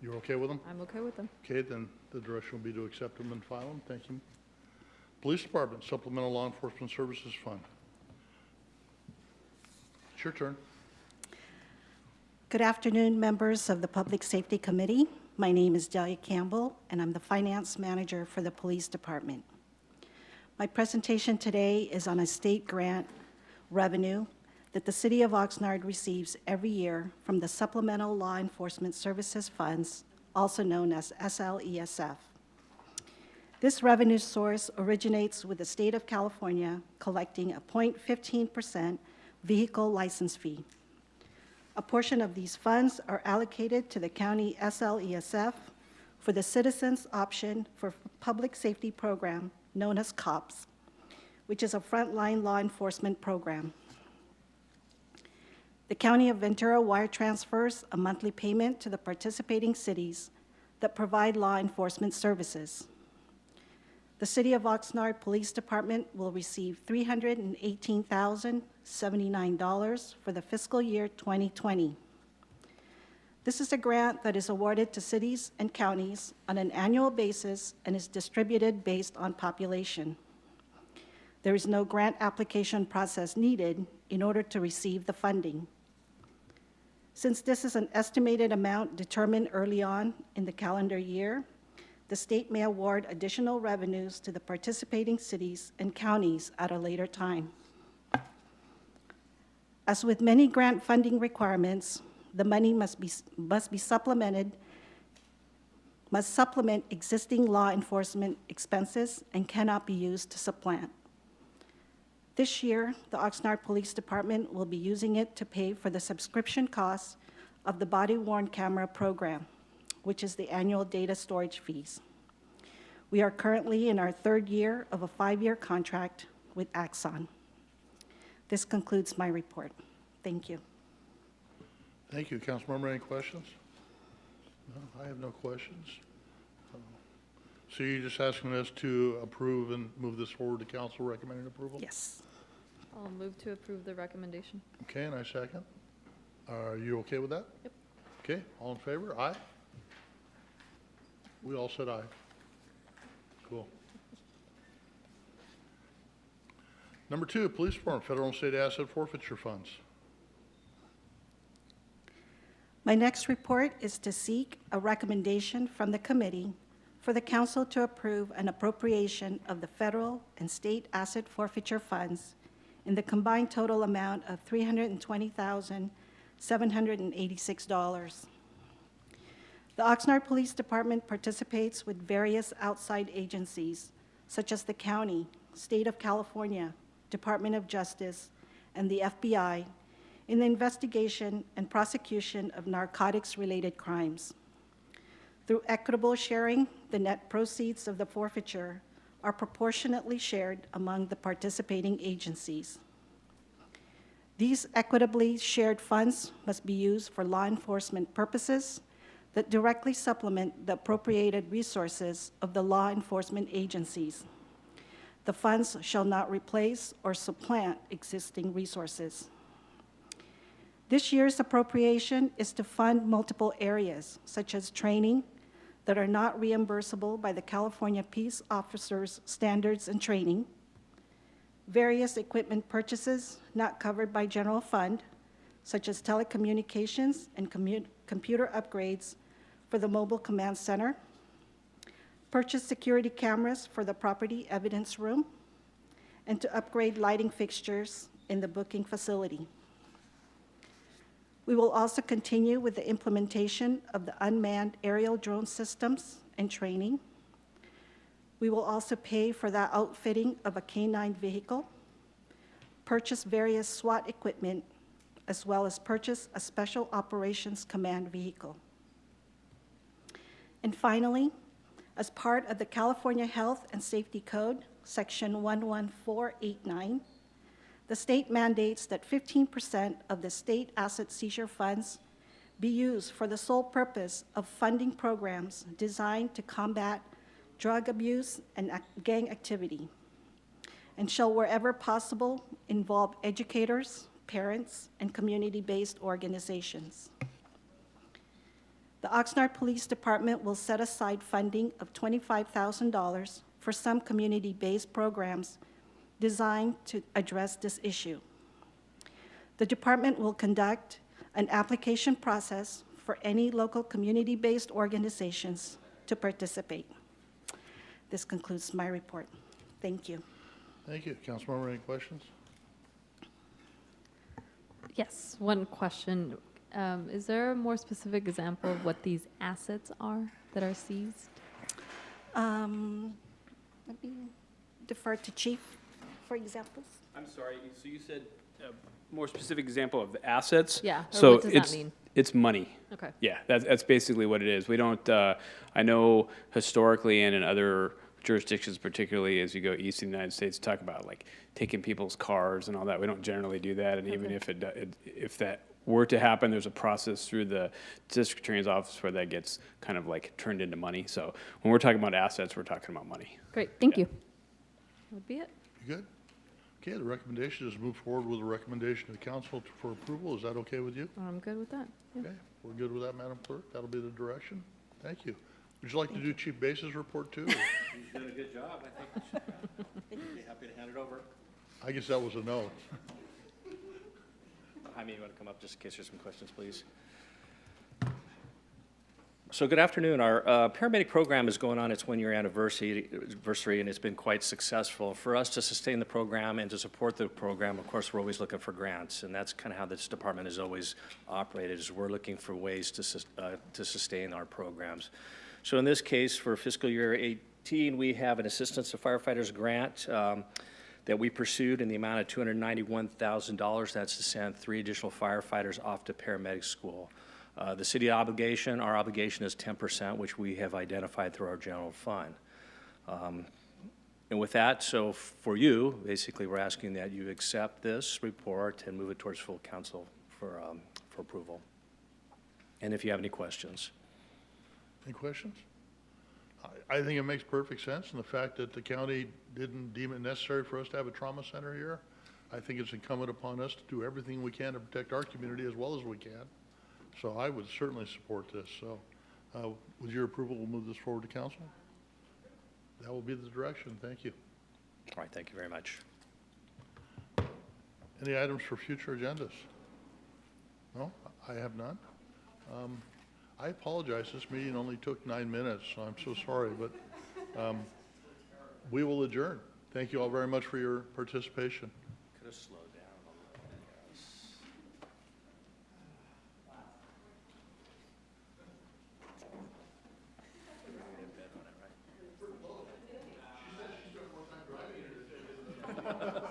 You're okay with them? I'm okay with them. Okay, then the direction will be to accept them and file them. Thank you. Police Department Supplemental Law Enforcement Services Fund. It's your turn. Good afternoon, members of the Public Safety Committee. My name is Delia Campbell, and I'm the Finance Manager for the Police Department. My presentation today is on a state grant revenue that the City of Oxnard receives every year from the Supplemental Law Enforcement Services Funds, also known as SLESF. This revenue source originates with the State of California collecting a 0.15% vehicle license fee. A portion of these funds are allocated to the county SLESF for the Citizens Option for Public Safety program known as COPS, which is a frontline law enforcement program. The County of Ventura wire transfers a monthly payment to the participating cities that provide law enforcement services. The City of Oxnard Police Department will receive $318,079 for the fiscal year 2020. This is a grant that is awarded to cities and counties on an annual basis and is distributed based on population. There is no grant application process needed in order to receive the funding. Since this is an estimated amount determined early on in the calendar year, the state may award additional revenues to the participating cities and counties at a later time. As with many grant funding requirements, the money must supplement existing law enforcement expenses and cannot be used to supplant. This year, the Oxnard Police Department will be using it to pay for the subscription costs of the body-worn camera program, which is the annual data storage fees. We are currently in our third year of a 5-year contract with Axon. This concludes my report. Thank you. Thank you. Councilmember, any questions? No, I have no questions. So you're just asking us to approve and move this forward to council recommending approval? Yes. I'll move to approve the recommendation. Okay, and I second. Are you okay with that? Yep. Okay, all in favor? Aye? We all said aye. Cool. Number 2, Police Department, Federal and State Asset Forfeiture Funds. My next report is to seek a recommendation from the committee for the council to approve an appropriation of the federal and state asset forfeiture funds in the combined total amount of $320,786. The Oxnard Police Department participates with various outside agencies, such as the county, State of California, Department of Justice, and the FBI, in the investigation and prosecution of narcotics-related crimes. Through equitable sharing, the net proceeds of the forfeiture are proportionately shared among the participating agencies. These equitably shared funds must be used for law enforcement purposes that directly supplement the appropriated resources of the law enforcement agencies. The funds shall not replace or supplant existing resources. This year's appropriation is to fund multiple areas, such as training, that are not reimbursable by the California Peace Officers Standards and Training, various equipment purchases not covered by general fund, such as telecommunications and computer upgrades for the Mobile Command Center, purchase security cameras for the property evidence room, and to upgrade lighting fixtures in the booking facility. We will also continue with the implementation of the unmanned aerial drone systems and training. We will also pay for the outfitting of a K-9 vehicle, purchase various SWAT equipment, as well as purchase a Special Operations Command vehicle. And finally, as part of the California Health and Safety Code, Section 11489, the state mandates that 15% of the state asset seizure funds be used for the sole purpose of funding programs designed to combat drug abuse and gang activity, and shall, wherever possible, involve educators, parents, and community-based organizations. The Oxnard Police Department will set aside funding of $25,000 for some community-based programs designed to address this issue. The department will conduct an application process for any local community-based organizations to participate. This concludes my report. Thank you. Thank you. Councilmember, any questions? Yes, one question. Is there a more specific example of what these assets are that are seized? Let me defer to Chief for examples. I'm sorry, so you said a more specific example of the assets? Yeah, or So what does that mean? It's money. Okay. Yeah, that's basically what it is. We don't, I know historically and in other jurisdictions, particularly as you go east in the United States, talk about like taking people's cars and all that. We don't generally do that, and even Okay. if that were to happen, there's a process through the district attorney's office where that gets kind of like turned into money. So when we're talking about assets, we're talking about money. Great, thank Yeah. you. That would be it. You good? Okay, the recommendation is move forward with a recommendation to the council for approval. Is that okay with you? I'm good with that. Yeah. Okay, we're good with that, Madam Clerk. That'll be the direction. Thank you. Would you like to do Chief Base's report too? or- He's doing a good job, I think. Be happy to hand it over. I guess that was a no. Jaime, you want to come up just in case there's some questions, please? So good afternoon. Our paramedic program is going on its one-year anniversary, and it's been quite successful. For us to sustain the program and to support the program, of course, we're always looking for grants, and that's kind of how this department has always operated, is we're looking for ways to sustain our programs. So in this case, for fiscal year 18, we have an Assistance to Firefighters grant that we pursued in the amount of $291,000. That's to send 3 additional firefighters off to paramedic school. The city obligation, our obligation is 10%, which we have identified through our general fund. And with that, so for you, basically, we're asking that you accept this report and move it towards full council for approval. And if you have any questions. Any questions? I think it makes perfect sense, and the fact that the county didn't deem it necessary for us to have a trauma center here, I think it's incumbent upon us to do everything we can to protect our community as well as we can. So I would certainly support this. So with your approval, we'll move this forward to council. That will be the direction. Thank you. All right, thank you very much. Any items for future agendas? No, I have none. I apologize, this meeting only took 9 minutes, so I'm so sorry, but we will adjourn. Thank you all very much for your participation. Could have slowed down a little, yes. You're in bed on it, right?